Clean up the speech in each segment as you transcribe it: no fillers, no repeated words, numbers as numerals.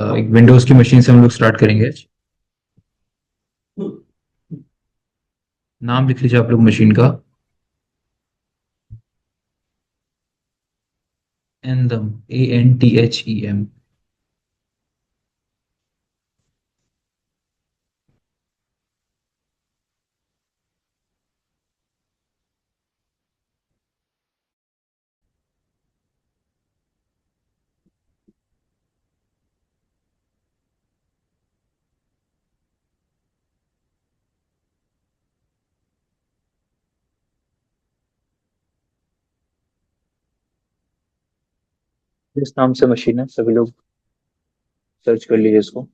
एक विंडोज की मशीन से हम लोग स्टार्ट करेंगे। नाम लिख लीजिए आप लोग मशीन का। एंदम, ANTHEM। इस नाम से मशीन है, सभी लोग सर्च कर लीजिए इसको।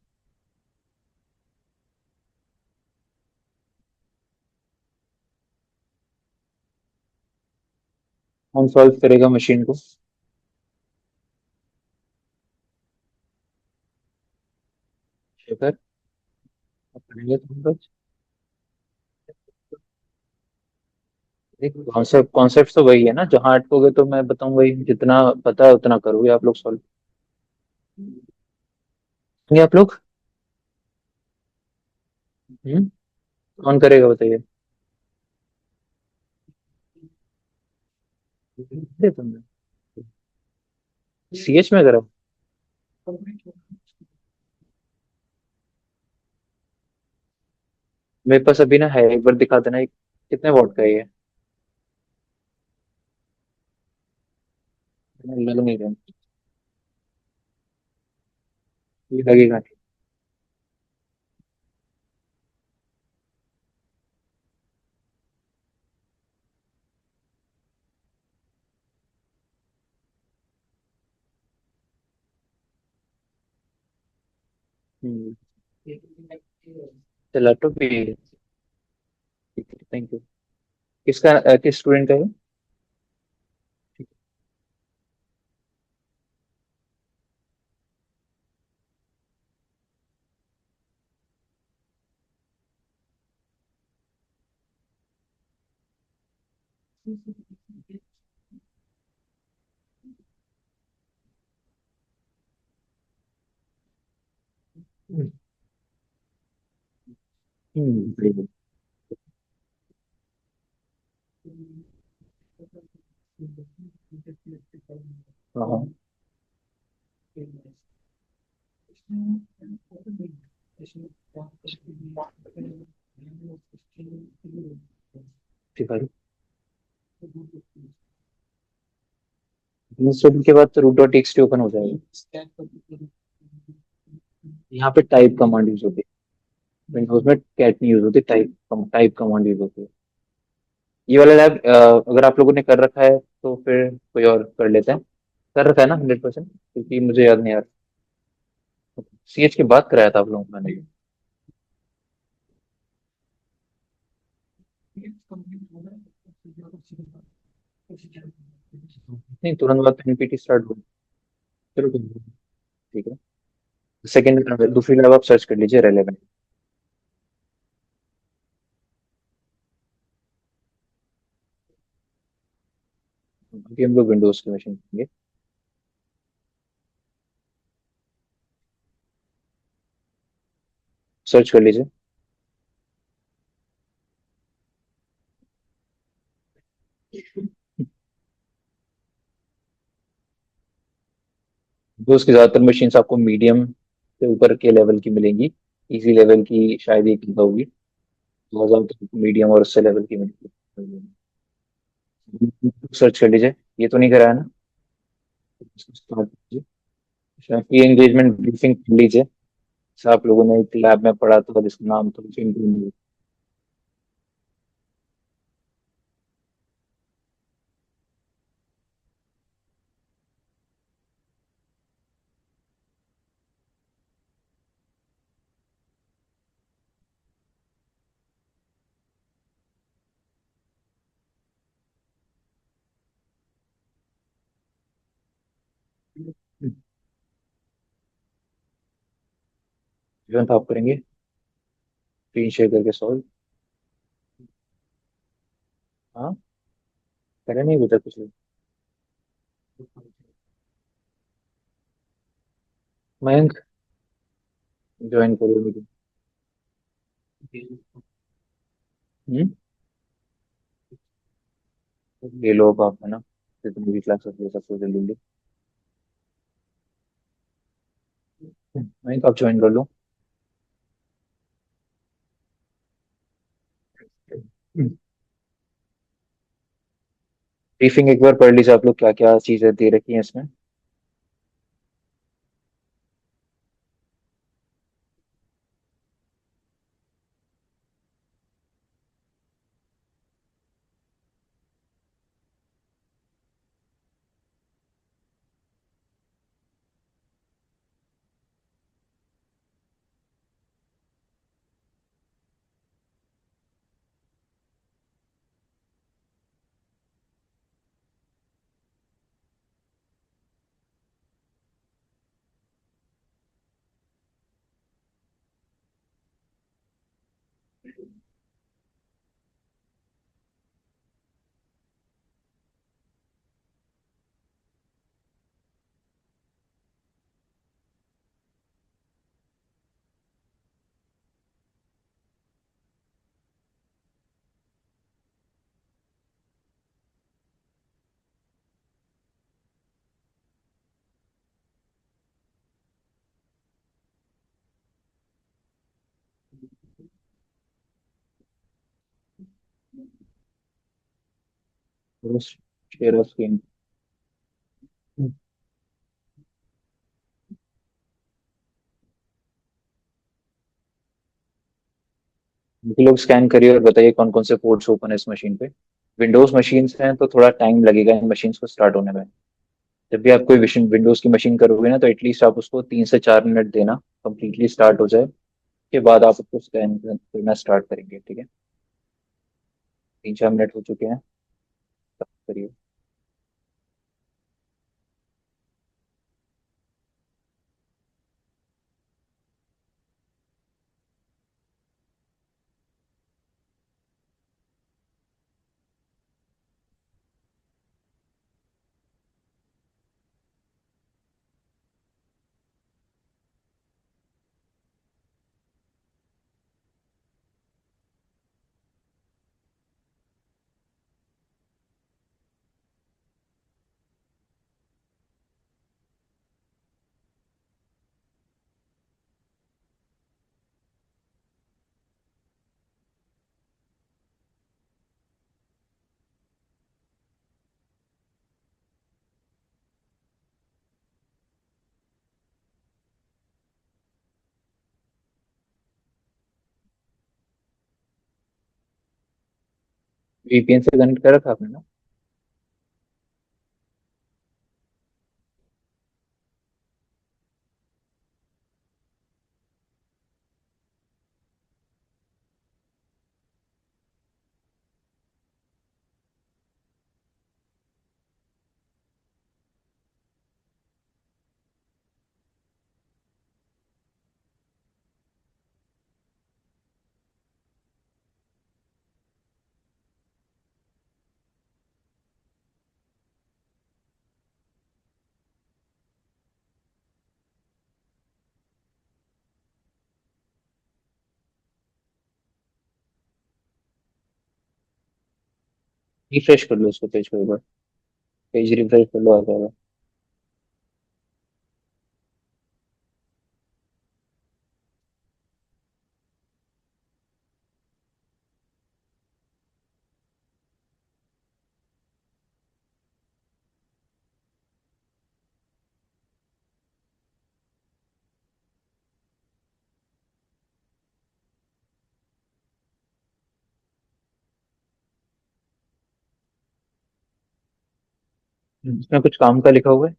कौन सॉल्व करेगा मशीन को? शेखर, आप करेंगे तुम लोग? एक कॉन्सेप्ट कॉन्सेप्ट तो वही है ना, जहाँ अटकोगे तो मैं बताऊंगा ही, जितना पता है उतना करोगे आप लोग सॉल्व। नहीं आप लोग। हम्म। कौन करेगा बताइए? दे तुमने CH में करा? मेरे पास अभी ना है, एक बार दिखा देना। एक कितने वॉट का है ये? लग नहीं रहा। ये लगेगा नहीं। हम्म। चलो तो भी। Thank you. किसका किस स्टूडेंट का है? हम्म। हाँ हाँ। ठीक है। इंस्टॉल के बाद तो रूट डॉट टेक्स्ट ओपन हो जाएगा। यहाँ पे टाइप कमांड यूज होती है, विंडोज में कैट नहीं यूज होती, टाइप टाइप कमांड यूज होती है। ये वाला लैब अगर आप लोगों ने कर रखा है तो फिर कोई और कर लेता है। कर रखा है ना 100%? क्योंकि मुझे याद नहीं आ रहा। CH की बात कराया था आप लोगों को मैंने। नहीं, तुरंत बाद NPT स्टार्ट हो। चलो ठीक है। सेकंड दूसरी लैब आप सर्च कर लीजिए, रेलेवेंट। अभी हम लोग विंडोज की मशीन करेंगे। सर्च कर लीजिए। विंडोज की ज्यादातर मशीन्स आपको मीडियम से ऊपर के लेवल की मिलेंगी। इजी लेवल की शायद एक होगी। बहुत ज्यादा मीडियम और उससे लेवल की मिलेगी। सर्च कर लीजिए। ये तो नहीं करा है ना? स्टार्ट कीजिए। की एंगेजमेंट ब्रीफिंग कर लीजिए। जैसे आप लोगों ने एक लैब में पढ़ा था जिसका नाम था चिंटू। इवेंट आप करेंगे, स्क्रीन शेयर करके सॉल्व। हाँ, करे नहीं बता कुछ भी। मयंक, ज्वाइन करो मीटिंग। हम्म। ले लो अब आप, है ना, जितनी भी क्लासेस ले सकते हो जल्दी जल्दी। वहीं तो आप ज्वाइन कर लो। ब्रीफिंग एक बार पढ़ लीजिए आप लोग, क्या क्या चीजें दे रखी हैं इसमें। Share screen. लोग स्कैन करिए और बताइए कौन कौन से पोर्ट्स ओपन है इस मशीन पे। विंडोज मशीन्स हैं तो थोड़ा टाइम लगेगा इन मशीन्स को स्टार्ट होने में। जब भी आप कोई विंडोज की मशीन करोगे ना, तो एटलीस्ट आप उसको 3 से 4 मिनट देना, कंप्लीटली स्टार्ट हो जाए, उसके बाद आप उसको स्कैन करना स्टार्ट करेंगे, ठीक है। 3 4 मिनट हो चुके हैं, तब करिए। वीपीएन से कनेक्ट कर रखा आपने ना। रिफ्रेश कर लो उसको, पेज को एक बार। पेज रिफ्रेश कर लो, आ जाएगा। इसमें कुछ काम का लिखा हुआ है।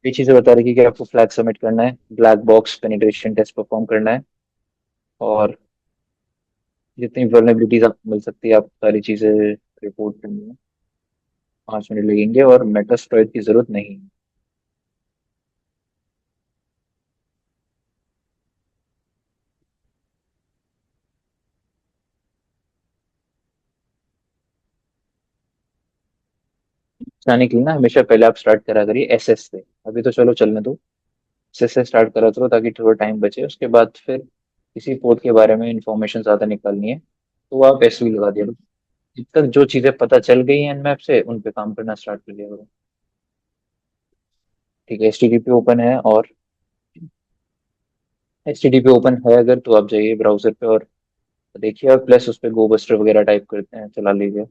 ये चीजें बता रही कि आपको फ्लैग सबमिट करना है, black box penetration test perform करना है, और जितनी वल्नरेबिलिटीज आपको मिल सकती है आप सारी चीजें रिपोर्ट करनी है। 5 मिनट लगेंगे और मेटास्प्लॉइट की जरूरत नहीं है। जाने के लिए ना हमेशा पहले आप स्टार्ट करा करिए एसएस से। अभी तो चलो चलने दो, एसएस से स्टार्ट करा करो ताकि थोड़ा टाइम बचे। उसके बाद फिर किसी पोर्ट के बारे में इंफॉर्मेशन ज्यादा निकालनी है तो आप एसवी लगा दिया करो। जब तक जो चीजें पता चल गई हैं एनमैप से उन पे काम करना स्टार्ट कर दिया करो। ठीक है, एचटीटीपी ओपन है, और एचटीटीपी ओपन है अगर तो आप जाइए ब्राउजर पे और देखिए, और प्लस उस पे गोबस्टर वगैरह टाइप करते हैं, चला लीजिए।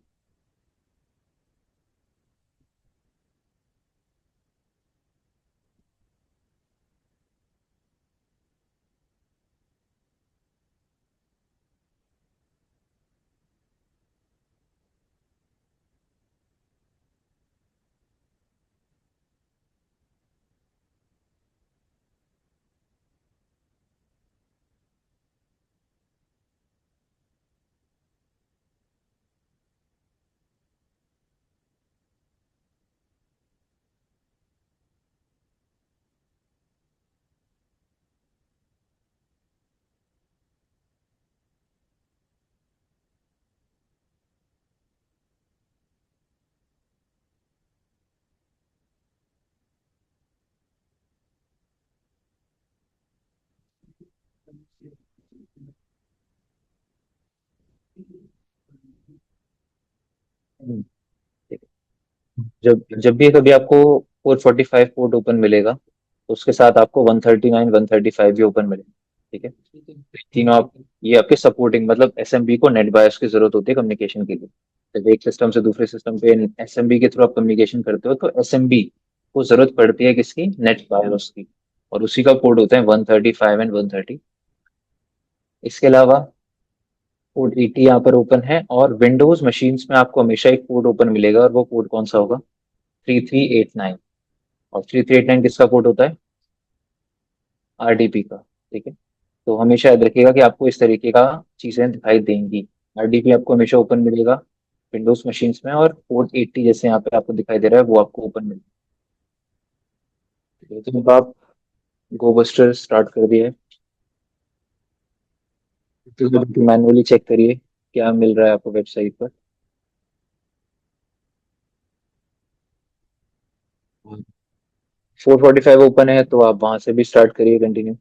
हम्म, ठीक है। जब जब भी कभी आपको 445 पोर्ट ओपन मिलेगा तो उसके साथ आपको 139 135 भी ओपन मिलेगा। ठीक है, तीनों आप, ये आपके सपोर्टिंग, मतलब एसएमबी को नेट बायोस की जरूरत होती है कम्युनिकेशन के लिए। जब एक सिस्टम से दूसरे सिस्टम पे एसएमबी के थ्रू आप कम्युनिकेशन करते हो तो एसएमबी को जरूरत पड़ती है किसकी, नेट बायोस की। और उसी का पोर्ट होता है 135 एंड 130। इसके अलावा पोर्ट 80 यहाँ पर ओपन है, और विंडोज मशीन्स में आपको हमेशा एक पोर्ट ओपन मिलेगा, और वो पोर्ट कौन सा होगा, 3389। और 3389 किसका पोर्ट होता है, आरडीपी का। ठीक है, तो हमेशा याद रखिएगा कि आपको इस तरीके का चीजें दिखाई देंगी। आरडीपी आपको हमेशा ओपन मिलेगा विंडोज मशीन्स में, और पोर्ट 80 जैसे यहाँ पे आपको दिखाई दे रहा है वो आपको ओपन मिलेगा। ठीक है, तो जब आप गोबस्टर स्टार्ट कर दिए तो मैनुअली चेक करिए क्या मिल रहा है आपको वेबसाइट पर। 445 ओपन है तो आप वहां से भी स्टार्ट करिए कंटिन्यू।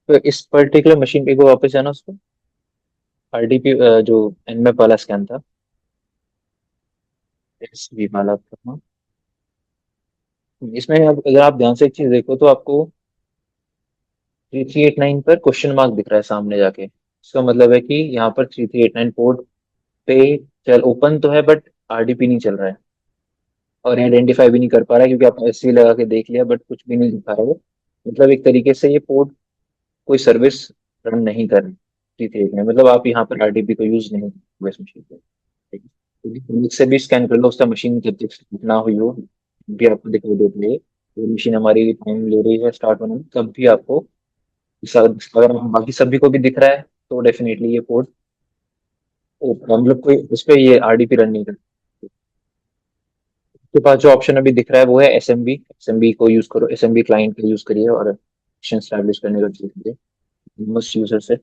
तो इस पर्टिकुलर मशीन पे को वापस जाना उसको, आरडीपी जो एनमैप वाला स्कैन था, एसवी वाला था। इसमें अब अगर आप ध्यान से एक चीज देखो तो आपको 3389 पर क्वेश्चन मार्क दिख रहा है सामने जाके। इसका मतलब है कि यहाँ पर 3389 पोर्ट पे चल ओपन तो है बट आरडीपी नहीं चल रहा है, और आइडेंटिफाई भी नहीं कर पा रहा है क्योंकि आपने एसवी लगा के देख लिया बट कुछ भी नहीं दिखा रहा है वो। मतलब एक तरीके से ये पोर्ट कोई सर्विस रन नहीं कर रही 3389, मतलब आप यहाँ पर आरडीपी को यूज नहीं कर इस मशीन पे। ठीक है, क्लिक से भी स्कैन कर लो उसका, मशीन जब तक ना हुई हो भी आपको दिखाई देती है। ये मशीन हमारी टाइम ले रही है स्टार्ट होने में, तब भी आपको अगर बाकी सभी को भी दिख रहा है तो डेफिनेटली ये पोर्ट मतलब कोई उस पर ये आरडीपी रन नहीं कर। के पास जो ऑप्शन अभी दिख रहा है वो है एसएमबी। एसएमबी को यूज करो, एसएमबी क्लाइंट का यूज करिए और सेशन स्टैब्लिश करने का कीजिए मोस्ट यूजर से।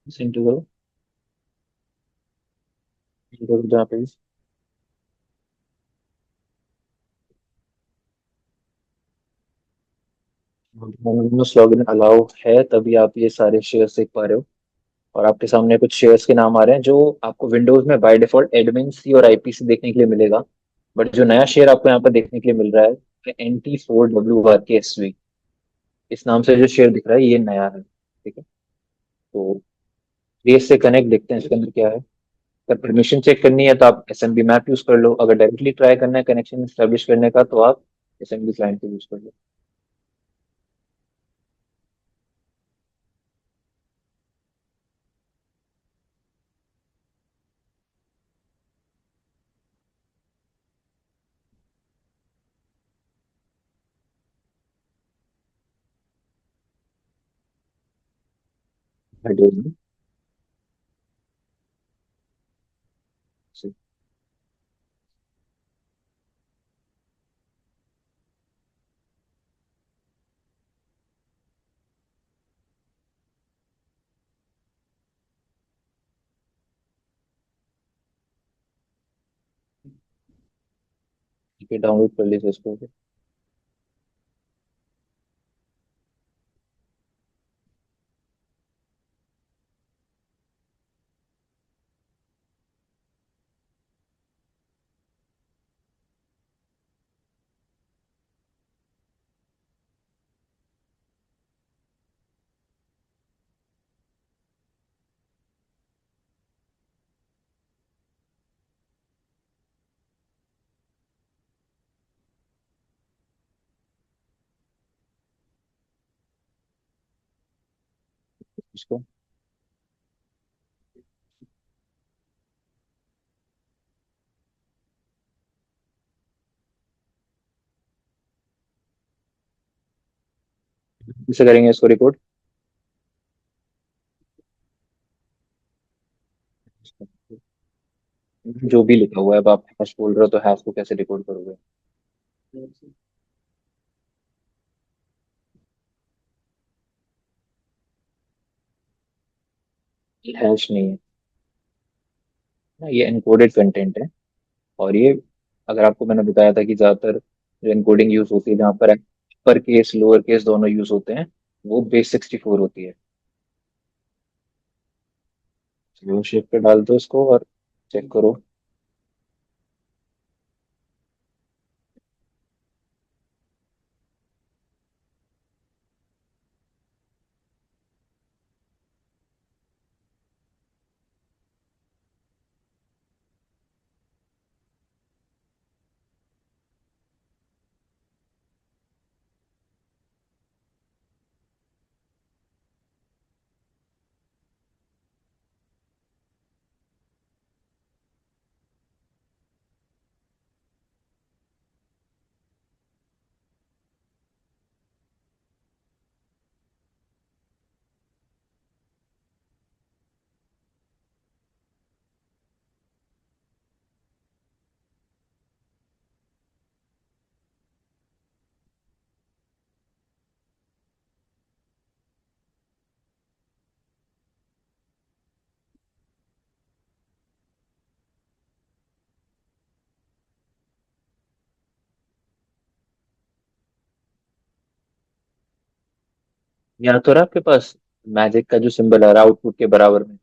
इंटर करो, enter करो जहाँ पे भी। मोस्ट लॉगिन अलाउ है तभी आप ये सारे शेयर्स देख पा रहे हो। और आपके सामने कुछ शेयर्स के नाम आ रहे हैं जो आपको विंडोज में बाय डिफॉल्ट एडमिन सी और आईपीसी देखने के लिए मिलेगा। बट जो नया शेयर आपको यहाँ पर देखने के लिए मिल रहा है NT4WRKSV, इस नाम से जो शेयर दिख रहा है ये नया है। ठीक है, तो बेस से कनेक्ट, देखते हैं इसके अंदर क्या है। अगर परमिशन चेक करनी है तो आप एसएमबी मैप यूज कर लो, अगर डायरेक्टली ट्राई करना है कनेक्शन स्टैब्लिश करने का तो आप एसएमबी क्लाइंट को यूज कर लो। हटे में डाउनलोड कर लीजिए इसको। इसको इसे करेंगे इसको रिकॉर्ड। जो भी लिखा हुआ है, अब आप हैश बोल रहे हो तो हैश को कैसे रिकॉर्ड करोगे? ये हैश नहीं है ना, ये एनकोडेड कंटेंट है। और ये, अगर आपको मैंने बताया था कि ज्यादातर जो एनकोडिंग यूज होती है जहाँ पर अपर केस लोअर केस दोनों यूज होते हैं, वो बेस 64 होती है। वो शेप पे डाल दो इसको और चेक करो। यहाँ तो रहा आपके पास मैजिक का जो सिंबल आ रहा है आउटपुट के बराबर में।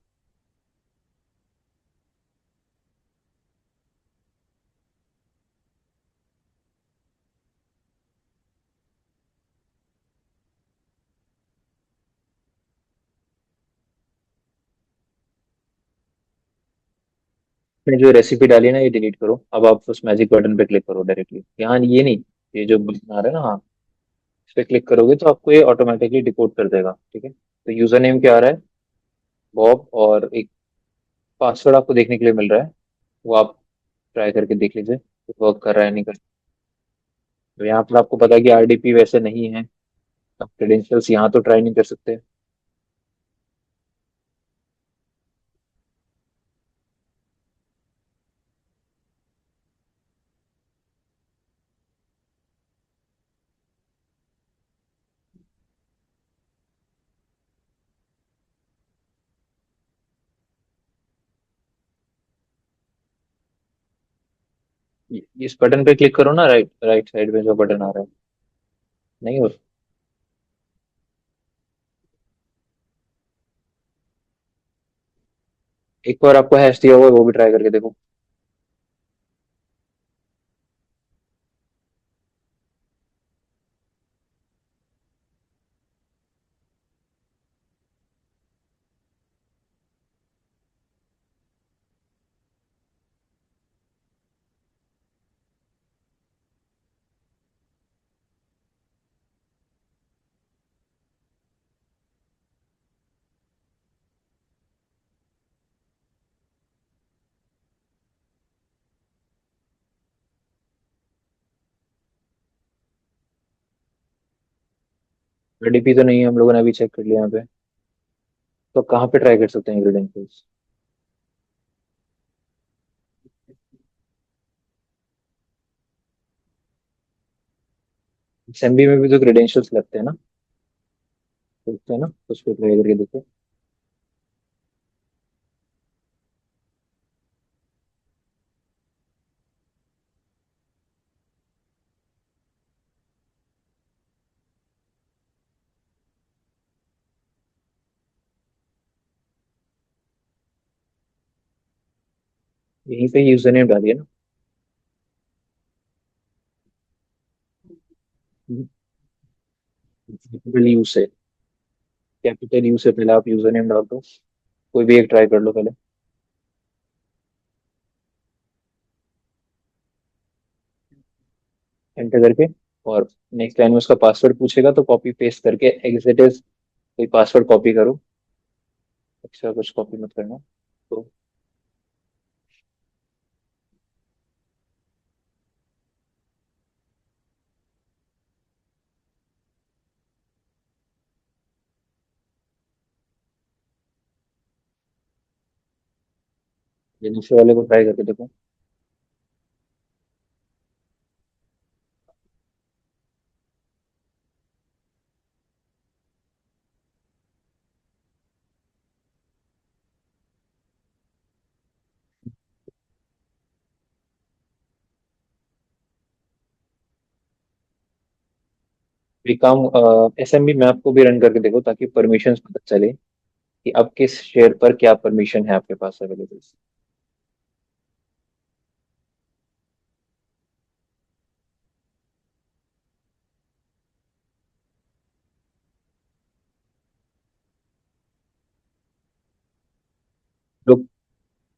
आपने जो रेसिपी डाली ना ये डिलीट करो, अब आप उस मैजिक बटन पे क्लिक करो डायरेक्टली, यहाँ ये नहीं, ये जो बटन आ रहा है ना, हाँ, इस पे क्लिक करोगे तो आपको ये ऑटोमेटिकली डिकोड कर देगा। ठीक है, तो यूजर नेम क्या आ रहा है? बॉब, और एक पासवर्ड आपको देखने के लिए मिल रहा है, वो आप ट्राई करके देख लीजिए वर्क कर रहा है नहीं कर। तो यहाँ पर आपको पता है कि आरडीपी वैसे नहीं है, आप क्रेडेंशियल्स यहाँ तो ट्राई नहीं कर सकते। इस बटन पे क्लिक करो ना, राइट राइट साइड में जो बटन आ रहा है। नहीं हो, एक बार आपको हैश दिया हुआ है वो भी ट्राई करके देखो। डीपी तो नहीं है, हम लोगों ने अभी चेक कर लिया यहाँ पे। तो कहाँ पे ट्राई कर सकते हैं क्रेडेंशियल्स? एसएमबी में भी तो क्रेडेंशियल्स लगते हैं ना? लगते हैं ना, उस पर ट्राई करके देखो। यहीं पे यूजर नेम डालिए ना। कैपिटल यू से, कैपिटल यू से पहले आप यूजर नेम डाल दो। कोई भी एक ट्राई कर लो पहले। एंटर करके, और नेक्स्ट लाइन में उसका पासवर्ड पूछेगा तो कॉपी पेस्ट करके एग्जिट इज, कोई पासवर्ड कॉपी करो। एक्स्ट्रा कुछ कॉपी मत करना। तो ये दूसरे वाले को ट्राई करके देखो। एक काम, एसएमबी मैप को भी रन करके देखो ताकि परमिशंस पता चले कि अब किस शेयर पर क्या परमिशन है आपके पास अवेलेबल। लोग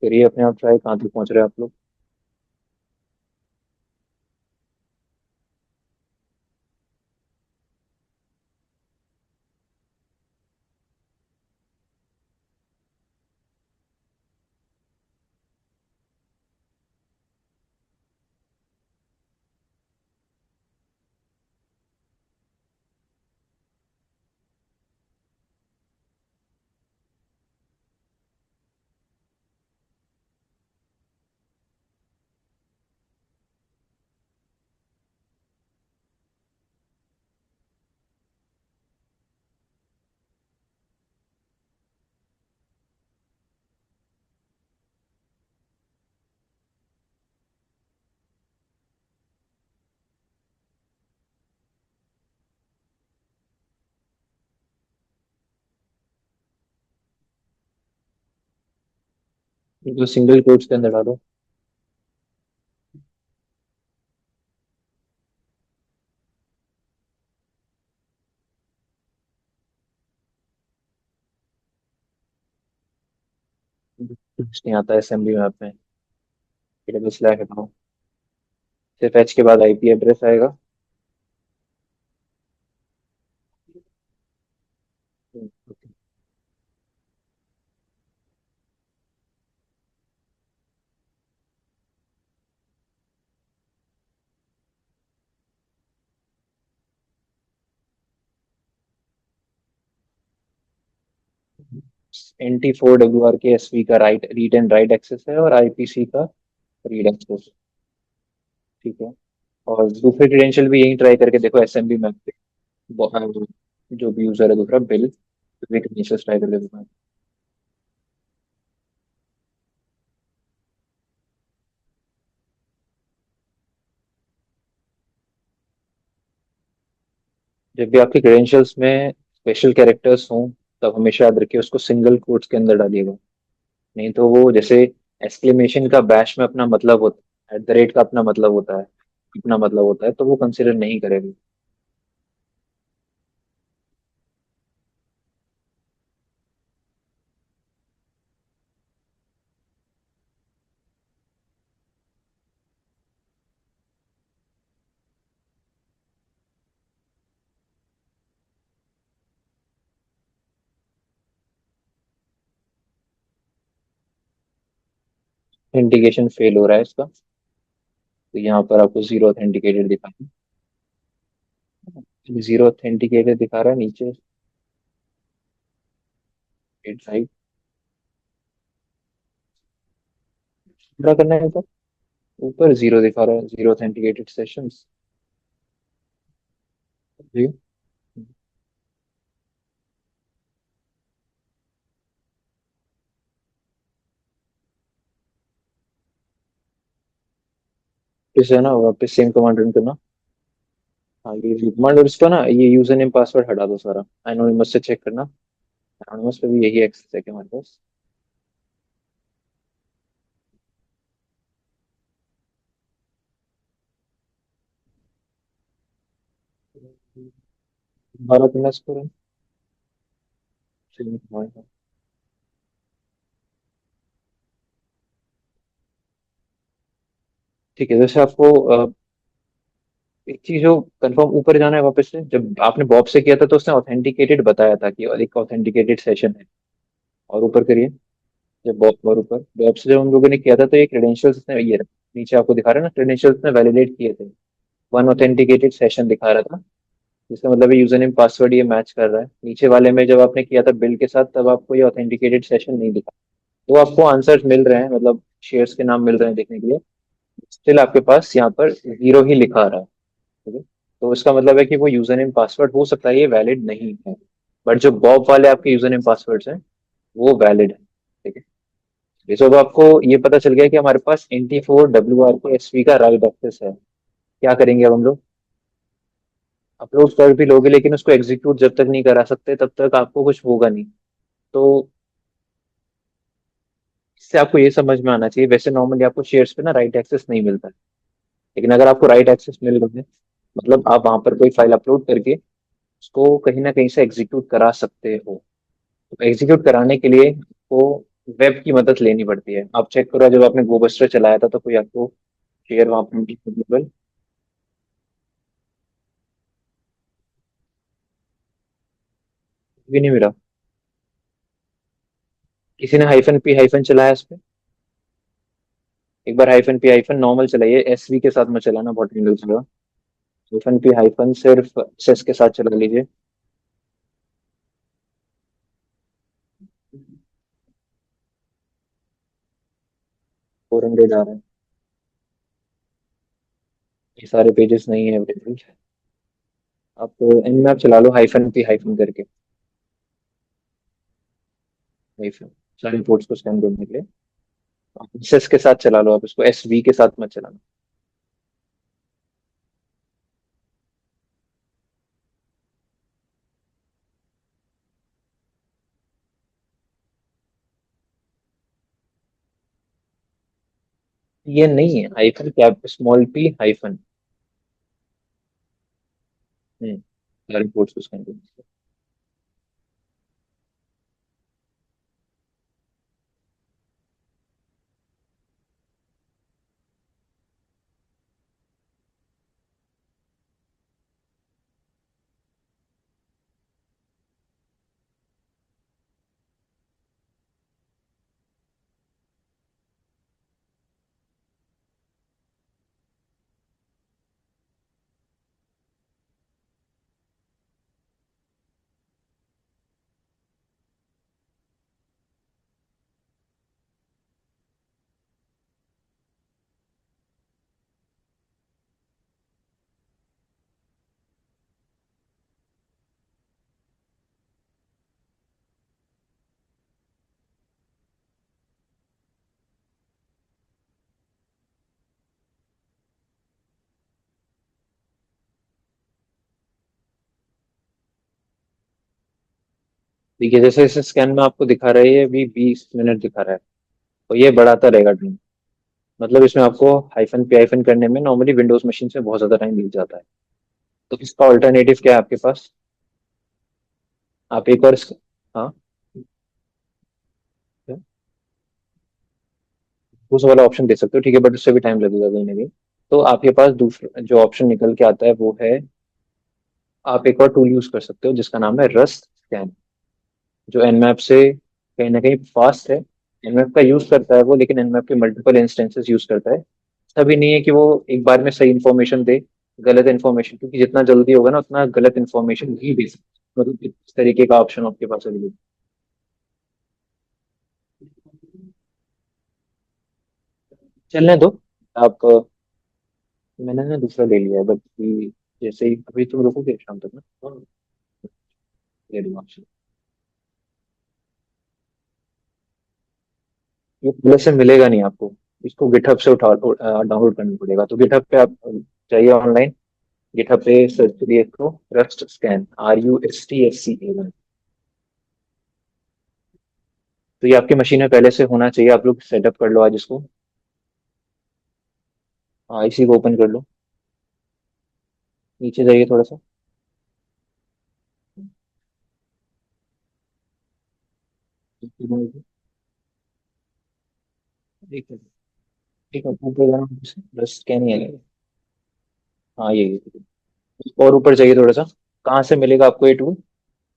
करिए अपने आप ट्राई, कहाँ तक पहुंच रहे हैं आप लोग? जो सिंगल कोट्स के अंदर डालो। कुछ नहीं आता असेंबली मैप में। डबल स्लैश हटाओ। सिर्फ एच के बाद आईपी एड्रेस आएगा। ओके। 94 WR के एसवी का right read and write access है, और आईपीसी का रीड एक्सेस। ठीक है। और दूसरे क्रेडेंशियल भी यही ट्राई करके देखो एसएमबी मैप पे। जो भी यूजर है दूसरा बिल, भी क्रेडेंशियल्स ट्राई करके देखो। जब भी आपके क्रेडेंशियल्स में स्पेशल कैरेक्टर्स हों, तब हमेशा याद रखिए उसको सिंगल कोट्स के अंदर डालिएगा। नहीं तो वो जैसे एक्सक्लेमेशन का बैश में अपना मतलब होता है, एट द रेट का अपना मतलब होता है, अपना मतलब होता है, तो वो कंसिडर नहीं करेगी। ऑथेंटिकेशन फेल हो रहा है इसका, तो यहाँ पर आपको जीरो ऑथेंटिकेटेड दिखाएगा। जीरो ऑथेंटिकेटेड दिखा रहा है नीचे। राइट। पूरा करना है तो ऊपर जीरो दिखा रहा है, जीरो ऑथेंटिकेटेड सेशंस। जी। फिर से है ना वापस सेम कमांड रन करना। हाँ ये कमांड, और इसका ना ये यूजर नेम पासवर्ड हटा दो सारा, एनोनिमस से चेक करना। एनोनिमस पे भी यही एक्सेस है क्या हमारे पास? भारत में इसको run। ठीक है, जैसे आपको एक चीज जो कंफर्म ऊपर जाना है वापस से, जब आपने बॉब से किया था तो उसने ऑथेंटिकेटेड बताया था कि एक ऑथेंटिकेटेड सेशन है। और ऊपर करिए। जब बॉब और ऊपर बॉब से जब हम लोगों ने किया था तो ये क्रेडेंशियल्स ने ये नीचे आपको दिखा रहा है ना, क्रेडेंशियल्स ने वैलिडेट किए थे। वन ऑथेंटिकेटेड सेशन दिखा रहा था, जिसका मतलब ये यूजर नेम पासवर्ड ये मैच कर रहा है। नीचे वाले में जब आपने किया था बिल्ड के साथ तब आपको ये ऑथेंटिकेटेड सेशन नहीं दिखा। तो आपको आंसर्स मिल रहे हैं, मतलब शेयर्स के नाम मिल रहे हैं देखने के लिए। स्टिल आपके पास यहाँ पर जीरो ही लिखा आ रहा है। ठीक है। तो इसका मतलब है कि वो यूजर नेम पासवर्ड हो सकता है ये वैलिड नहीं है। बट जो बॉब वाले आपके यूजर नेम पासवर्ड्स हैं वो वैलिड है। ठीक है। ये सब आपको ये पता चल गया कि हमारे पास NT4 WR के SV का राइट एक्सेस है। क्या करेंगे अब हम लोग? अपलोड कर भी लोगे लेकिन उसको एग्जीक्यूट जब तक नहीं करा सकते तब तक आपको कुछ होगा नहीं। तो इससे आपको ये समझ में आना चाहिए, वैसे नॉर्मली आपको शेयर्स पे ना राइट एक्सेस नहीं मिलता है। लेकिन अगर आपको राइट एक्सेस मिल गए, मतलब आप वहां पर कोई फाइल अपलोड करके उसको कहीं ना कहीं से एग्जीक्यूट करा सकते हो। तो एग्जीक्यूट कराने के लिए आपको वेब की मदद लेनी पड़ती है। आप चेक करो, जब आपने गोबस्टर चलाया था तो कोई आपको शेयर वहां पर अवेलेबल भी नहीं मिला? किसी ने हाइफन पी हाइफन चलाया इस पे? एक बार हाइफन पी हाइफन नॉर्मल चलाइए, SV के साथ में चलाना, बहुत विंडोज चलेगा। हाइफन पी हाइफन सिर्फ सेस के साथ चला लीजिए। 400 आ रहा है। ये सारे पेजेस नहीं है अवेलेबल। आप nmap चला लो हाइफन पी हाइफन करके। हाइफन सारे पोर्ट्स को स्कैन करने के लिए। आप सेस के साथ चला लो, आप इसको SV के साथ मत चलाना। ये नहीं है hyphen cap small P hyphen. सारे पोर्ट्स को स्कैन करने के लिए। ठीक है, जैसे इस स्कैन में आपको दिखा रहा है ये अभी 20 मिनट दिखा रहा है। तो ये बढ़ाता रहेगा टाइम। मतलब इसमें आपको हाइफन पी हाइफन करने में नॉर्मली विंडोज मशीन से बहुत ज्यादा टाइम लग जाता है। तो इसका ऑल्टरनेटिव क्या है आपके पास? आप एक और हाँ, दूसरा वाला ऑप्शन दे सकते हो, ठीक है, बट उससे भी टाइम लगेगा कहीं ना कहीं। तो आपके पास दूसरा जो ऑप्शन निकल के आता है वो है, आप एक और टूल यूज कर सकते हो जिसका नाम है रस्ट स्कैन, जो nmap से कहीं ना कहीं फास्ट है। nmap का यूज करता है वो, लेकिन nmap के मल्टीपल इंस्टेंसेस यूज करता है। तभी नहीं है कि वो एक बार में सही इन्फॉर्मेशन दे। गलत इन्फॉर्मेशन, क्योंकि जितना जल्दी होगा ना उतना गलत इन्फॉर्मेशन भी दे सकते, मतलब इस तरीके का ऑप्शन आपके पास अवेलेबल। चलने दो आप। मैंने ना दूसरा ले लिया है, बट जैसे ही अभी तुम रुकोगे शाम तक ना, हाँ, ले लूंगा option। ये पहले से मिलेगा नहीं आपको, इसको गिटहब से उठा डाउनलोड करना पड़ेगा। तो गिटहब पे आप जाइए ऑनलाइन, गिटहब पे सर्च करिए इसको, रस्ट स्कैन, RUSTSCAN। तो ये आपकी मशीन में पहले से होना चाहिए, आप लोग सेटअप कर लो आज इसको। हाँ, इसी को ओपन कर लो, नीचे जाइए थोड़ा सा। ठीक है, ठीक है, ऊपर जाना, बस स्कैन ही है। हाँ, ये और ऊपर जाइए थोड़ा सा। कहाँ से मिलेगा आपको ये टूल?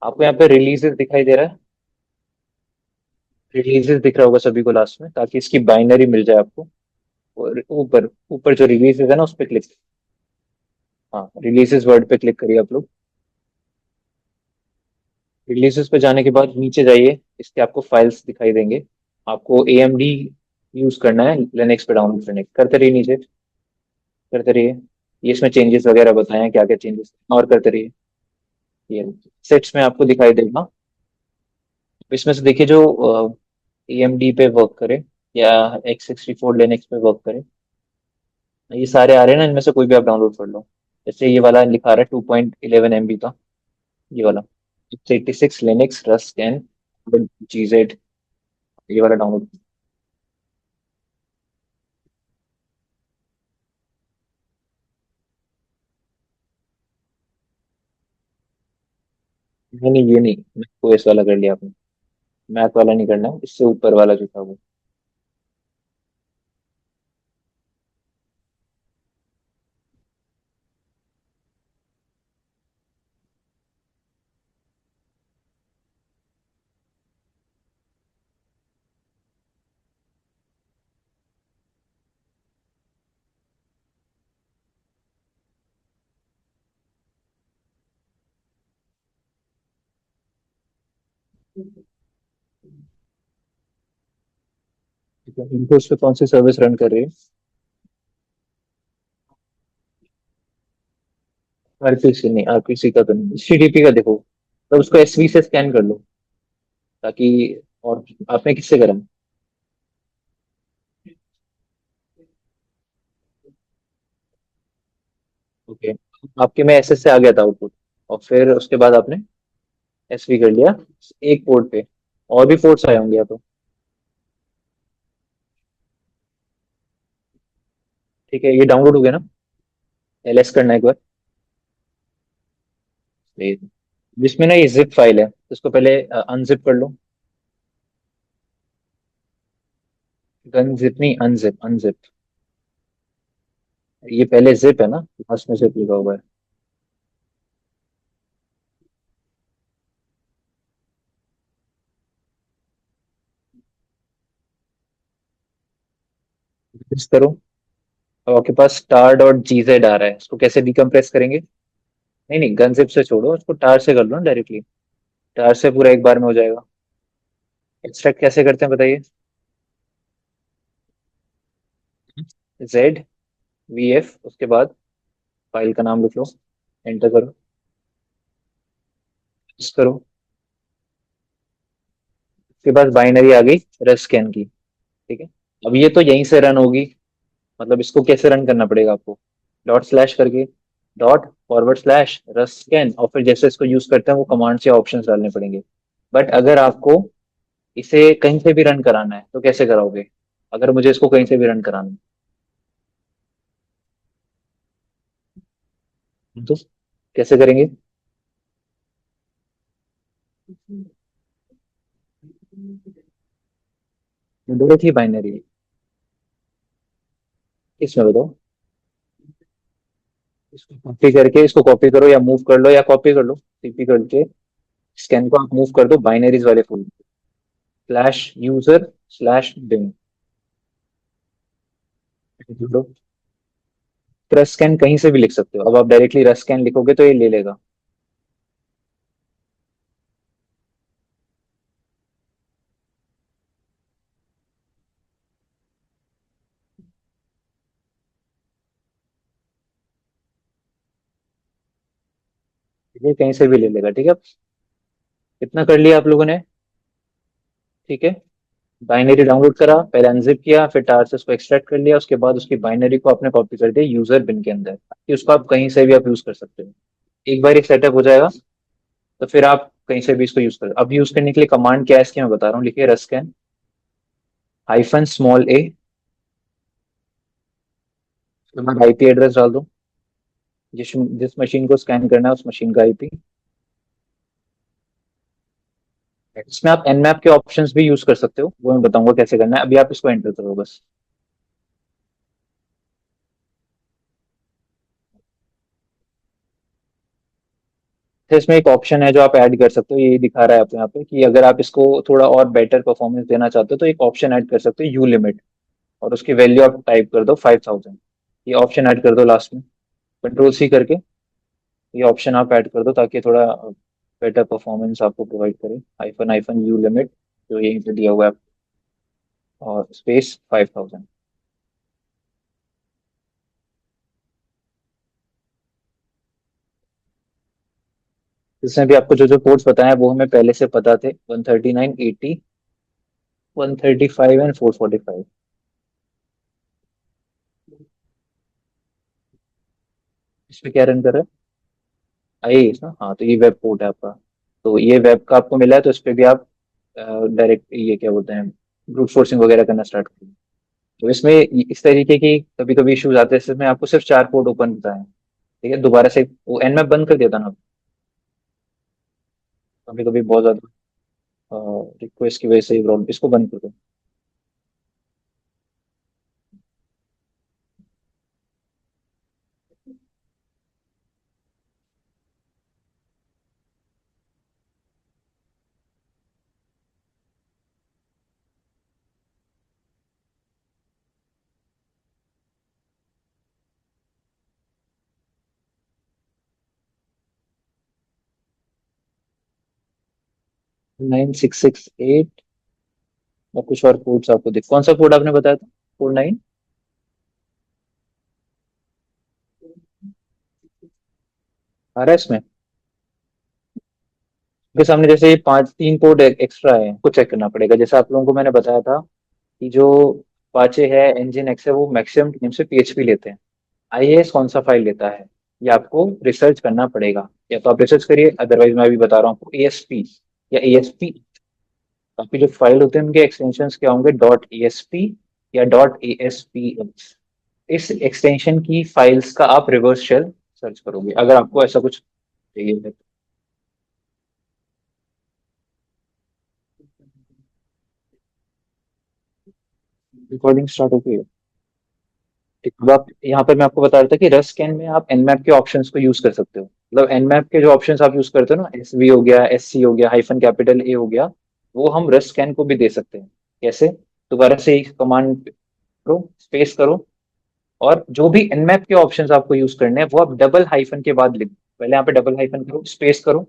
आपको यहाँ पे रिलीजेस दिखाई दे रहा है, रिलीजेस दिख रहा होगा सभी को लास्ट में, ताकि इसकी बाइनरी मिल जाए आपको। और ऊपर ऊपर जो रिलीजेस है ना, उस पर क्लिक। हाँ, रिलीजेस वर्ड पे क्लिक करिए आप लोग। रिलीजेस पे जाने के बाद नीचे जाइए, इसके आपको फाइल्स दिखाई देंगे। आपको AMD यूज करना है लिनक्स पे डाउनलोड करने करते रहिए नीचे, करते रहिए। ये इसमें चेंजेस वगैरह बताए हैं, क्या क्या चेंजेस और करते रहिए। ये सेट्स में आपको दिखाई देगा। इसमें से देखिए जो AMD पे वर्क करे या X64 लिनक्स पे वर्क करे, ये सारे आ रहे हैं ना, इनमें से कोई भी आप डाउनलोड कर लो। जैसे ये वाला लिखा रहा है 2.11 MB का, ये वाला X86 Linux rust can GZ, ये वाला डाउनलोड। नहीं नहीं, ये नहीं, मैक OS वाला कर लिया आपने। मैक वाला नहीं करना, इससे ऊपर वाला जो था वो। ठीक है, इनको उस पे कौन सी सर्विस रन कर रही है? RPC नहीं, RPC का तो नहीं, HTTP का देखो। तो उसको SV से स्कैन कर लो, ताकि। और आपने किससे करा? ओके, आपके में SS से आ गया था आउटपुट, और फिर उसके बाद आपने SV कर लिया एक पोर्ट पे। और भी पोर्ट्स आए होंगे या तो। ठीक है, ये डाउनलोड हो गया ना? LS करना है एक बार। ये- जिसमें ना ये जिप फाइल है, तो इसको पहले अनजिप कर लो। गन जिप नहीं, अनजिप अनजिप। ये पहले जिप है ना, लास्ट में जिप लिखा हुआ है। इस करो। अब आपके पास star.gz आ रहा है, इसको कैसे डिकम्प्रेस करेंगे? नहीं नहीं, गन जिप से छोड़ो, उसको टार से कर लो ना डायरेक्टली। टार से पूरा एक बार में हो जाएगा। एक्सट्रैक्ट कैसे करते हैं बताइए? ZVF, उसके बाद फाइल का नाम लिख लो, एंटर करो, इस करो। उसके बाद बाइनरी आ गई रस स्कैन की। ठीक है, अब ये तो यहीं से रन होगी। मतलब इसको कैसे रन करना पड़ेगा आपको? डॉट स्लैश करके, डॉट फॉरवर्ड स्लैश रस स्कैन, और फिर जैसे इसको यूज करते हैं वो कमांड से ऑप्शंस डालने पड़ेंगे। बट अगर आपको इसे कहीं से भी रन कराना है तो कैसे कराओगे? अगर मुझे इसको कहीं से भी रन कराना है तो कैसे करेंगे? दो थी बाइनरी, इसमें बताओ। इसको कॉपी करके, इसको कॉपी करो या मूव कर लो, या कॉपी कर लो CP करके। स्कैन को आप मूव कर दो बाइनरीज वाले फोल्डर, /user/bin। रस स्कैन कहीं से भी लिख सकते हो। अब आप डायरेक्टली रस स्कैन लिखोगे तो ये ले लेगा। ये कहीं से भी ले लेगा, ठीक है। इतना कर लिया आप लोगों ने, ठीक है। बाइनरी डाउनलोड करा, पहले अनजिप किया, फिर टार से उसको एक्सट्रैक्ट कर लिया, उसके बाद उसकी बाइनरी को आपने कॉपी कर दिया यूजर बिन के अंदर, कि उसको आप कहीं से भी आप यूज कर सकते हो। एक बार ये सेटअप हो जाएगा तो फिर आप कहीं से भी इसको यूज कर। अब यूज करने के लिए कमांड क्या है इसकी मैं बता रहा हूँ। लिखिए रस्कैन -a, उसके बाद आईपी एड्रेस डाल दो, जिस जिस मशीन को स्कैन करना है उस मशीन का आईपी। इसमें आप nmap के ऑप्शंस भी यूज कर सकते हो, वो मैं बताऊंगा कैसे करना है। अभी आप इसको एंटर करो बस। तो इसमें एक ऑप्शन है जो आप ऐड कर सकते हो, ये दिखा रहा है आपको यहाँ पे कि अगर आप इसको थोड़ा और बेटर परफॉर्मेंस देना चाहते हो तो एक ऑप्शन ऐड कर सकते हो, यू लिमिट, और उसकी वैल्यू आप टाइप कर दो 5000। ये ऑप्शन ऐड कर दो लास्ट में, कंट्रोल सी करके ये ऑप्शन आप ऐड कर दो ताकि थोड़ा बेटर परफॉर्मेंस आपको प्रोवाइड करे। हाइफन हाइफन यू लिमिट जो यहीं पे दिया हुआ है, और स्पेस 5000। इसमें भी आपको जो जो कोड्स बताए हैं वो हमें पहले से पता थे, 139, 80, 135 एंड 445। इसमें क्या रन कर रहा है, आई ना, हाँ तो ये वेब पोर्ट है आपका। तो ये वेब का आपको मिला है, तो इस पे भी आप डायरेक्ट ये क्या बोलते हैं, ब्रूट फोर्सिंग वगैरह करना स्टार्ट करें। तो इसमें इस तरीके की कभी कभी इश्यूज आते हैं, इसमें आपको सिर्फ 4 पोर्ट ओपन होता है, ठीक है। दोबारा से वो एनमैप बंद कर दिया था ना, कभी कभी बहुत ज्यादा रिक्वेस्ट की वजह से ये प्रॉब्लम, इसको बंद कर दो। 9668, और कुछ और कोड्स आपको देख, कौन सा कोड आपने बताया था, 49। आ रहा है इसमें के सामने, जैसे ये 3 कोड एक्स्ट्रा है, कुछ चेक करना पड़ेगा। जैसे आप लोगों को मैंने बताया था कि जो पाचे है, इंजन एक्स है, वो मैक्सिमम टाइम से पीएचपी लेते हैं। आईएएस कौन सा फाइल लेता है, ये आपको रिसर्च करना पड़ेगा। या तो आप रिसर्च करिए, अदरवाइज मैं अभी बता रहा हूँ आपको, एएसपी या एएसपी। आपकी जो फाइल होते हैं उनके एक्सटेंशन क्या होंगे, डॉट एएसपी या डॉट एएसपीएक्स। इस एक्सटेंशन की फाइल्स का आप रिवर्स शेल सर्च करोगे अगर आपको ऐसा कुछ चाहिए है। रिकॉर्डिंग स्टार्ट हो गई है, ठीक। अब आप यहाँ पर मैं आपको बता रहा था कि रस्ट स्कैन में आप एनमैप के ऑप्शंस को यूज कर सकते हो। मतलब एनमैप के जो ऑप्शंस आप यूज करते हो ना, एसवी हो गया, एससी हो गया, हाइफन कैपिटल ए हो गया, वो हम रस्ट स्कैन को भी दे सकते हैं। कैसे, दोबारा से कमांड करो, स्पेस करो, और जो भी एनमैप के ऑप्शंस आपको यूज करने हैं वो आप डबल हाइफन के बाद लिखो। पहले यहाँ पे डबल हाइफन करो, स्पेस करो,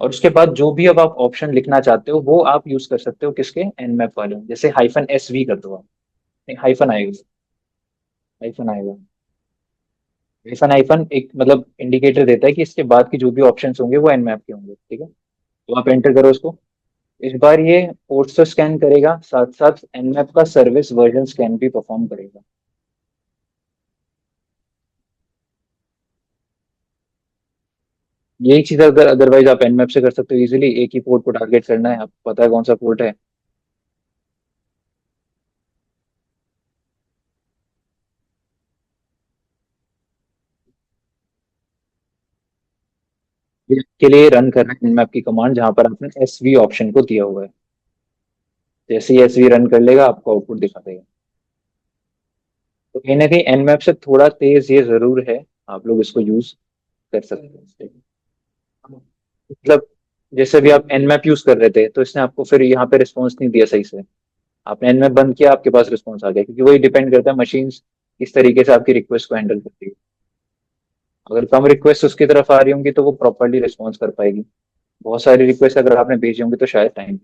और उसके बाद जो भी अब आप ऑप्शन लिखना चाहते हो वो आप यूज कर सकते हो, किसके, एनमैप वाले। जैसे हाइफन एस वी कर दो आप, नहीं हाइफन आएगा, हाइफन आएगा। हाइफन हाइफन एक मतलब इंडिकेटर देता है कि इसके बाद की जो भी ऑप्शंस होंगे वो एनमैप के होंगे, ठीक है। तो आप एंटर करो उसको। इस बार ये पोर्ट्स तो स्कैन करेगा, साथ साथ एनमैप का सर्विस वर्जन स्कैन भी परफॉर्म करेगा। यही चीज अगर अदरवाइज आप एनमैप से कर सकते हो इजीली, एक ही पोर्ट को टारगेट करना है, आपको पता है कौन सा पोर्ट है। इसके लिए रन करना है एनमैप की कमांड, जहां पर आपने एसवी ऑप्शन को दिया हुआ है। जैसे ही एसवी रन कर लेगा आपको आउटपुट दिखा देगा। तो कहीं ना कहीं एनमैप से थोड़ा तेज ये जरूर है, आप लोग इसको यूज कर सकते हैं। मतलब जैसे भी आप एनमैप यूज कर रहे थे तो इसने आपको फिर यहाँ पे रिस्पॉन्स नहीं दिया सही से, आपने एनमैप बंद किया, आपके पास रिस्पॉन्स आ गया, क्योंकि वही डिपेंड करता है मशीन किस तरीके से आपकी रिक्वेस्ट को हैंडल करती है। अगर कम रिक्वेस्ट उसकी तरफ आ रही होंगी तो वो प्रॉपरली रिस्पॉन्स कर पाएगी। बहुत सारी रिक्वेस्ट अगर आपने भेजी होंगी तो शायद टाइम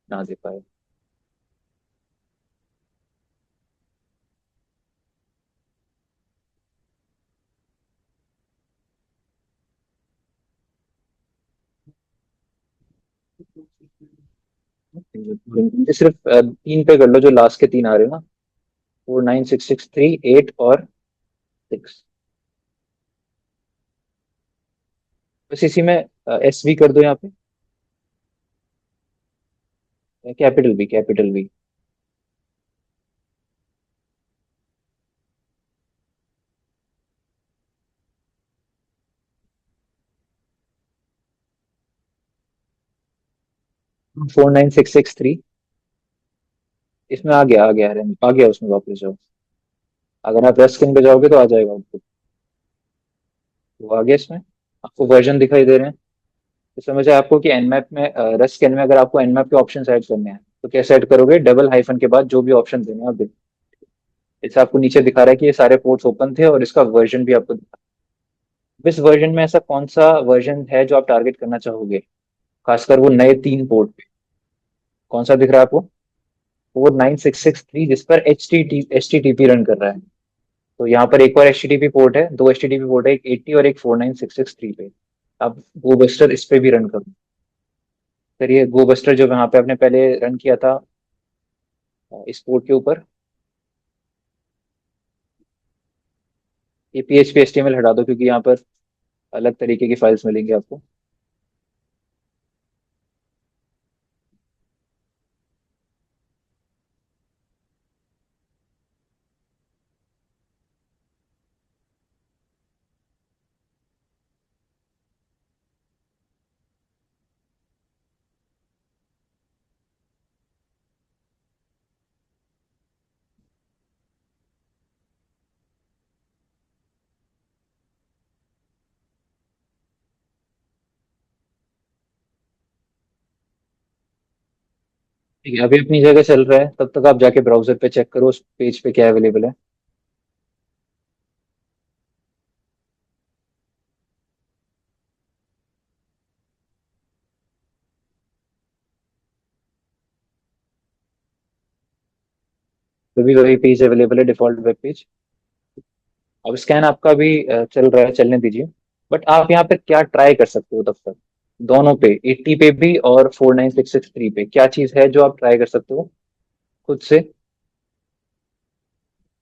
ना दे पाए। सिर्फ 3 पे कर लो, जो लास्ट के 3 आ रहे हो ना, 496638 और 6। बस इसी में एस वी कर दो यहाँ पे, कैपिटल बी, कैपिटल बी। 49663। इसमें आ गया आ गया, उसमें वापस जाओ। अगर आप रस्क स्क्रीन पे जाओगे तो आ जाएगा आउटपुट। वो आ गया इसमें। आपको वर्जन दिखाई दे रहे हैं। तो समझ आया आपको कि एनमैप में, रस्क स्कैन में अगर आपको एनमैप के ऑप्शन ऐड करने हैं तो कैसे ऐड करोगे? डबल हाइफन के बाद जो भी ऑप्शन देने हैं आप देखो। जैसे आपको नीचे दिखा रहा है कि ये सारे पोर्ट्स ओपन थे और इसका वर्जन भी आपको दिखा। इस वर्जन में ऐसा कौन सा वर्जन है जो आप टारगेट करना चाहोगे, खासकर वो नए 3 पोर्ट पे? कौन सा दिख रहा है आपको? 49663, जिस पर H T T P run कर रहा है। तो यहाँ पर एक और H T T P port है, 2 H T T P port है, एक 80 और एक 49663 पे। आप गोबस्टर इस पे भी रन करो। फिर ये गोबस्टर जो यहाँ पे आपने पहले रन किया था इस पोर्ट के ऊपर, ये P H P H T M L हटा दो क्योंकि यहाँ पर अलग तरीके की फाइल्स मिलेंगी आपको। ठीक है, अभी अपनी जगह चल रहा है, तब तक आप जाके ब्राउजर पे चेक करो उस पेज पे क्या अवेलेबल है। अभी वही पेज अवेलेबल है, डिफॉल्ट वेब पेज। अब स्कैन आपका भी चल रहा है, चलने दीजिए। बट आप यहाँ पे क्या ट्राई कर सकते हो तब तक? दोनों पे, 80 पे भी और 49663 पे, क्या चीज है जो आप ट्राई कर सकते हो खुद से?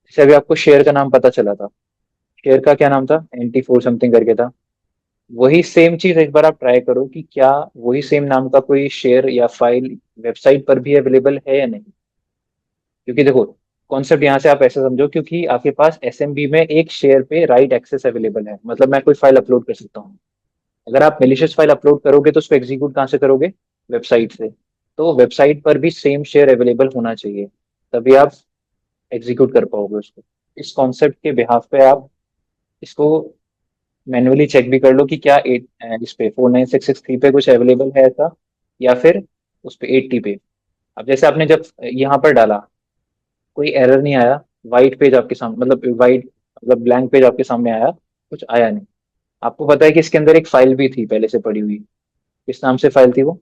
जैसे अभी आपको शेयर का नाम पता चला था, शेयर का क्या नाम था? NT4 समथिंग करके था। वही सेम चीज एक बार आप ट्राई करो कि क्या वही सेम नाम का कोई शेयर या फाइल वेबसाइट पर भी अवेलेबल है या नहीं। क्योंकि देखो, कॉन्सेप्ट यहाँ से आप ऐसे समझो, क्योंकि आपके पास एसएमबी में एक शेयर पे राइट एक्सेस अवेलेबल है, मतलब मैं कोई फाइल अपलोड कर सकता हूँ। अगर आप मेलिशियस फाइल अपलोड करोगे तो उसको एग्जीक्यूट कहाँ से करोगे? वेबसाइट से। तो वेबसाइट पर भी सेम शेयर अवेलेबल होना चाहिए, तभी आप एग्जीक्यूट कर पाओगे उसको। इस कॉन्सेप्ट के बिहाफ पे आप इसको मैन्युअली चेक भी कर लो कि क्या इस पे 49663 पे कुछ अवेलेबल है ऐसा, या फिर उस पे 80 पे। अब जैसे आपने जब यहाँ पर डाला, कोई एरर नहीं आया, वाइट पेज आपके सामने, मतलब वाइट, मतलब ब्लैंक पेज आपके सामने आया, कुछ आया नहीं। आपको पता है कि इसके अंदर एक फाइल भी थी पहले से पड़ी हुई। किस नाम से फाइल थी वो?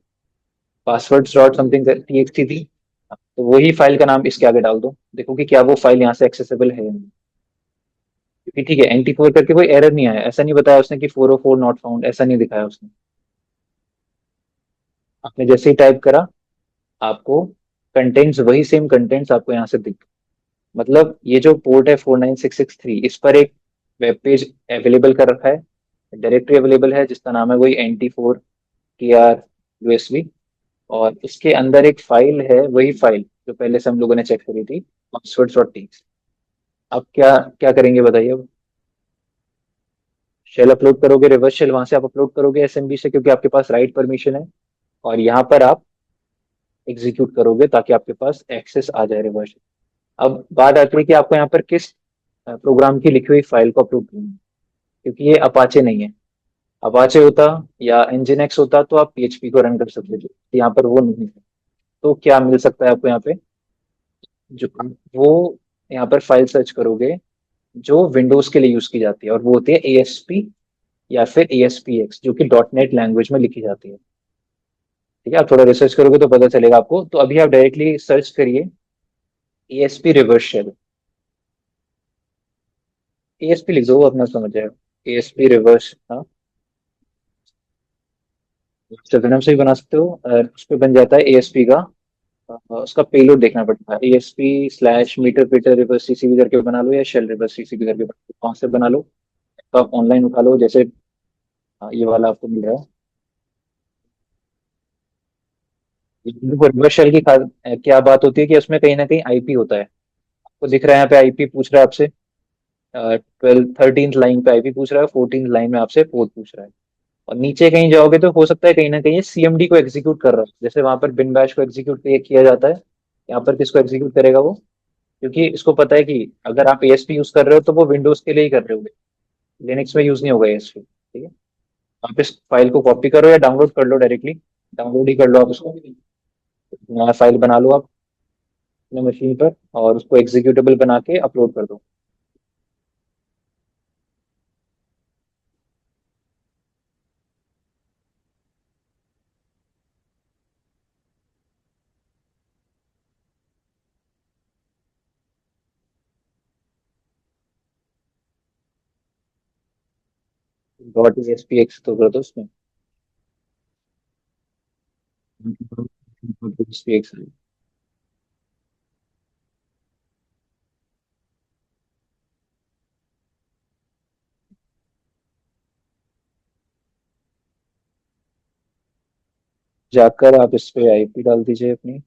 पासवर्ड्स डॉट समथिंग TXT थी। तो वही फाइल का नाम इसके आगे डाल दो, देखो कि क्या वो फाइल यहाँ से एक्सेसिबल है या नहीं। क्योंकि ठीक है, NT4 करके कोई एरर नहीं आया, ऐसा नहीं बताया उसने कि 404 नॉट फाउंड, ऐसा नहीं दिखाया उसने। आपने जैसे ही टाइप करा, आपको कंटेंट्स, वही सेम कंटेंट्स आपको यहाँ से दिख। मतलब ये जो पोर्ट है 49663, इस पर एक वेब पेज अवेलेबल कर रखा है, डायरेक्टरी अवेलेबल है जिसका नाम है वही NT4 TR USB। और इसके अंदर एक फाइल है, वही फाइल जो पहले से हम लोगों ने चेक करी थी, passwords.txt। अब क्या क्या करेंगे बताइए अब? शेल अपलोड करोगे, रिवर्स शेल वहां से आप अपलोड करोगे एसएमबी से, क्योंकि आपके पास राइट परमिशन है। और यहाँ पर आप एग्जीक्यूट करोगे ताकि आपके पास एक्सेस आ जाए रिवर्स। अब बात आती है कि आपको यहाँ पर किस प्रोग्राम की लिखी हुई फाइल को अपलोड करना है, क्योंकि ये अपाचे नहीं है। अपाचे होता या nginx होता तो आप PHP को रन कर सकते थे, यहाँ पर वो नहीं है। तो क्या मिल सकता है आपको यहाँ पे? जो वो यहाँ पर फाइल सर्च करोगे, जो विंडोज के लिए यूज की जाती है, और वो होती है ASP या फिर ASPX, जो कि डॉट नेट लैंग्वेज में लिखी जाती है। ठीक है, आप थोड़ा रिसर्च करोगे तो पता चलेगा आपको। तो अभी आप डायरेक्टली सर्च करिए ASP रिवर्स शेल। ASP लिख दो, वो अपना समझ जाएगा। ASP रिवर्स, हाँ। स्टेफेनम से भी बना सकते हो, और उस पर बन जाता है ASP का। उसका पेलोड देखना पड़ता है। ASP/मीटर रिवर्स CCB करके बना लो, या शेल रिवर्स CCB करके बना लो, कौन से बना लो। तो आप ऑनलाइन उठा लो, जैसे ये वाला आपको मिल रहा है। रिवर्स शेल की क्या बात होती है कि उसमें कहीं ना कहीं IP होता है। आपको दिख रहा है यहाँ पे IP पूछ रहा है आपसे, 13th लाइन पे IP पूछ रहा है, 14th लाइन में आपसे पोर्ट पूछ रहा है। और नीचे कहीं जाओगे तो हो सकता है कहीं ना कहीं ये CMD को एग्जीक्यूट कर रहा है, जैसे वहां पर बिन बैश को एग्जीक्यूट किया जाता है। यहाँ पर किसको एग्जीक्यूट करेगा वो? क्योंकि इसको पता है कि अगर आप ASP यूज कर रहे हो तो वो विंडोज के लिए ही कर रहे हो, लिनक्स में यूज नहीं होगा ASP। ठीक है, आप इस फाइल को कॉपी करो या डाउनलोड कर लो डायरेक्टली। डाउनलोड ही कर लो आप उसको। नया फाइल बना लो आप अपने मशीन पर, और उसको एग्जीक्यूटेबल बना के अपलोड कर दो। .ASPX तो कर दो उसमें। .ASPX जाकर आप इस पे IP डाल दीजिए अपनी।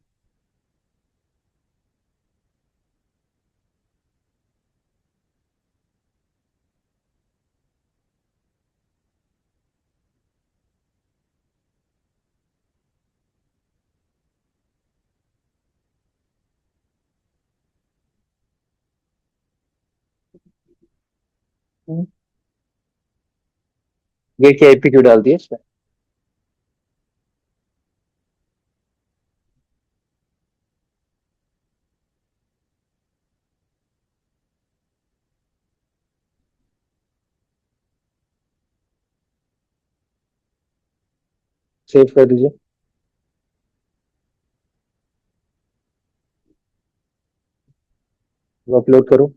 गेट की IP क्यों डाल दी है इसमें? सेव कर दीजिए। वो अपलोड करो।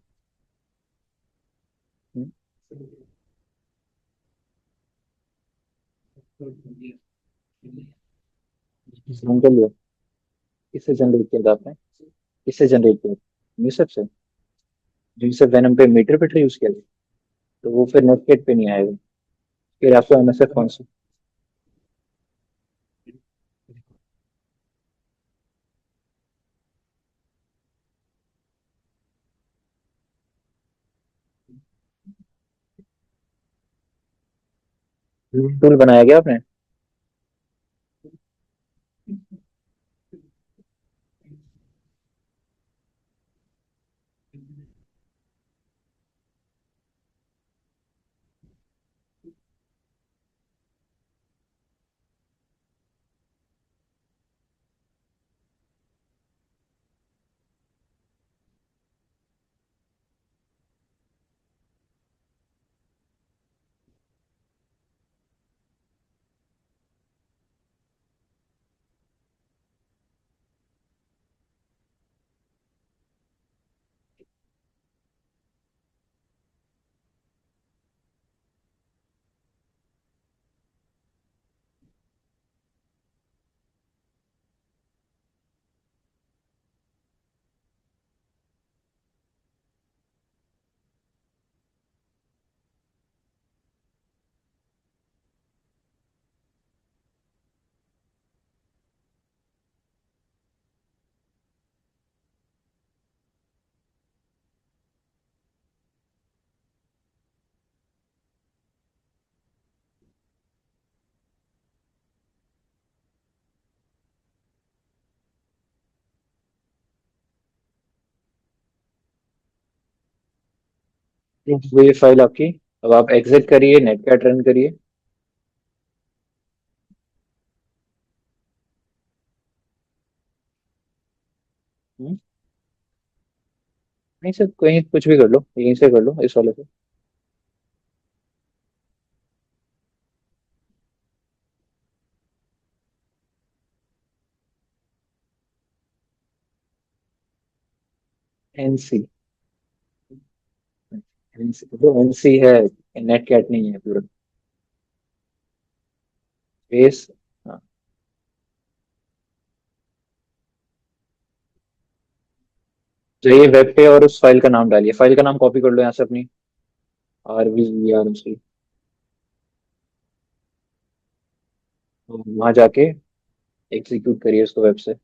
जूम कर लिया। किससे जनरेट किया था आपने? किससे जनरेट किया? यूसफ से? यूसफ वैनम पे मीटर पिटर यूज किया था? तो वो फिर नेटकेट पे नहीं आएगा। फिर आपको MSF कौन सा? टूल बनाया गया आपने? वो ये फाइल आपकी। अब आप एग्जिट करिए, नेटकैट रन करिए। नहीं सर, कहीं कुछ भी कर लो, यहीं से कर लो इस वाले से। एनसी। एनसी तो एनसी है, नेट कैट नहीं है पूरा। स्पेस। हाँ। जाइए वेब पे और उस फाइल का नाम डालिए, फाइल का नाम कॉपी कर लो यहाँ से अपनी, RVRMC। तो वहां जाके एग्जीक्यूट करिए उसको वेब से।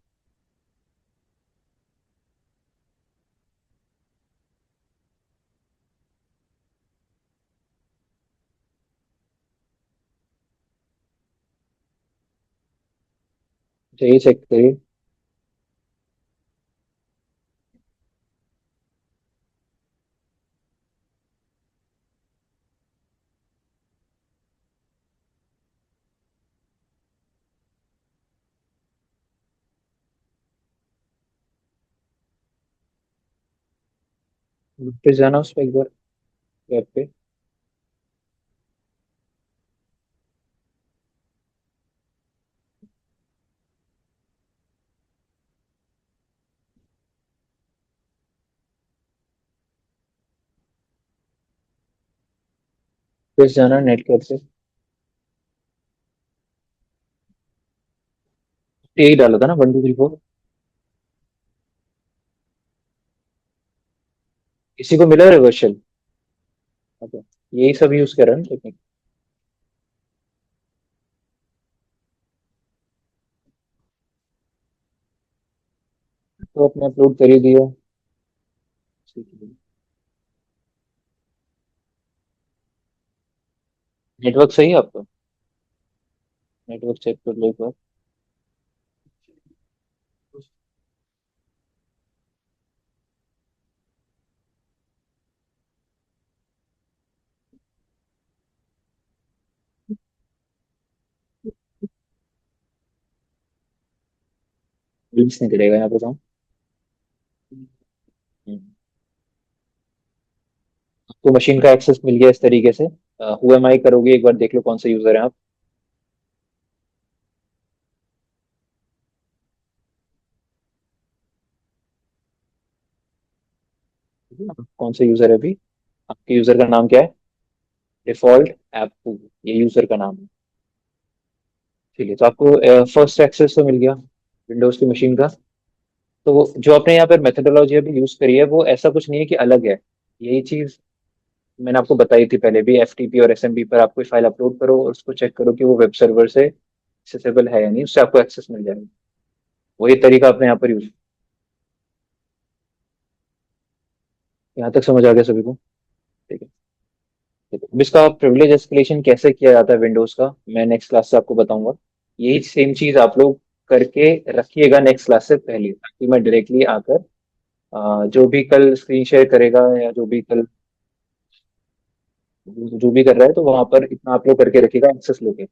जाइए चेक करिए। फिर जाना उस पर एक बार, वेब पे। फिर जाना नेट कैट से। यही डाला था ना, 1 2 3 4। इसी को मिला रिवर्सल। ओके। यही सब यूज कर रहे हैं टेक्निक। तो अपने अपलोड कर ही दिया। नेटवर्क सही है आपका? नेटवर्क चेक कर लो एक बार। लिंक्स निकलेगा यहाँ पे तो। आपको मशीन का एक्सेस मिल गया इस तरीके से। हु एम आई करोगे, एक बार देख लो कौन सा यूजर है आप। कौन सा यूजर है अभी? आपके यूजर का नाम क्या है? डिफॉल्ट ऐप, ये यूजर का नाम है। ठीक है, तो आपको फर्स्ट एक्सेस तो मिल गया विंडोज की मशीन का। तो जो आपने यहाँ पर मेथोडोलॉजी अभी यूज करी है, वो ऐसा कुछ नहीं है कि अलग है। यही चीज मैंने आपको बताई थी पहले भी, FTP और SMB पर आप कोई फाइल अपलोड करो और उसको चेक करो कि वो वेब सर्वर से एक्सेसिबल है या नहीं, उससे आपको एक्सेस मिल जाएगा। वही तरीका आपने यहाँ पर यूज। यहाँ तक समझ आ गया सभी को? ठीक है। ठीक है, अब इसका प्रिविलेज एस्केलेशन कैसे किया जाता है विंडोज का, मैं नेक्स्ट क्लास से आपको बताऊंगा। यही सेम चीज आप लोग करके रखिएगा नेक्स्ट क्लास से पहले, ताकि मैं डायरेक्टली आकर जो भी कल स्क्रीन शेयर करेगा या जो भी कर रहा है, तो वहां पर इतना आप लोग करके रखिएगा एक्सेस लेके।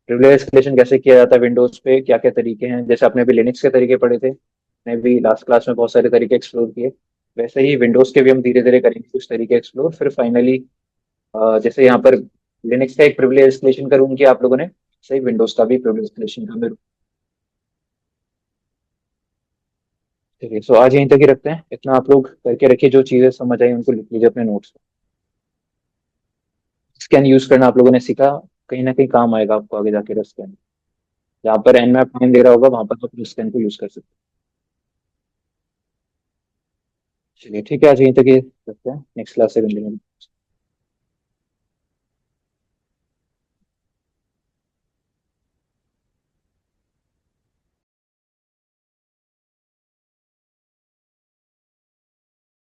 प्रिविलेज एस्केलेशन कैसे किया जाता है विंडोज पे, क्या क्या तरीके हैं, जैसे आपने अभी लिनक्स के तरीके पढ़े थे, मैं भी लास्ट क्लास में बहुत सारे तरीके एक्सप्लोर किए। वैसे ही विंडोज के भी हम धीरे धीरे करेंगे कुछ तरीके एक्सप्लोर, फिर फाइनली जैसे यहाँ पर लिनक्स का एक प्रिविलेज एस्केलेशन करूँ कि आप लोगों ने, सही विंडोज का भी प्रिविलेज एस्केलेशन का मेरे। ठीक है, सो आज यहीं तक ही रखते हैं, इतना आप लोग करके रखिए, जो चीजें समझ आई उनको लिख लीजिए अपने नोट्स। स्कैन यूज करना आप लोगों ने सीखा, कहीं ना कहीं काम आएगा आपको आगे जाके स्कैन। जहाँ पर एनमैप टाइम दे रहा होगा वहां पर आप स्कैन को यूज कर सकते हैं। चलिए ठीक है, आज यहीं तक ही रखते हैं, नेक्स्ट क्लास से कंटिन्यू।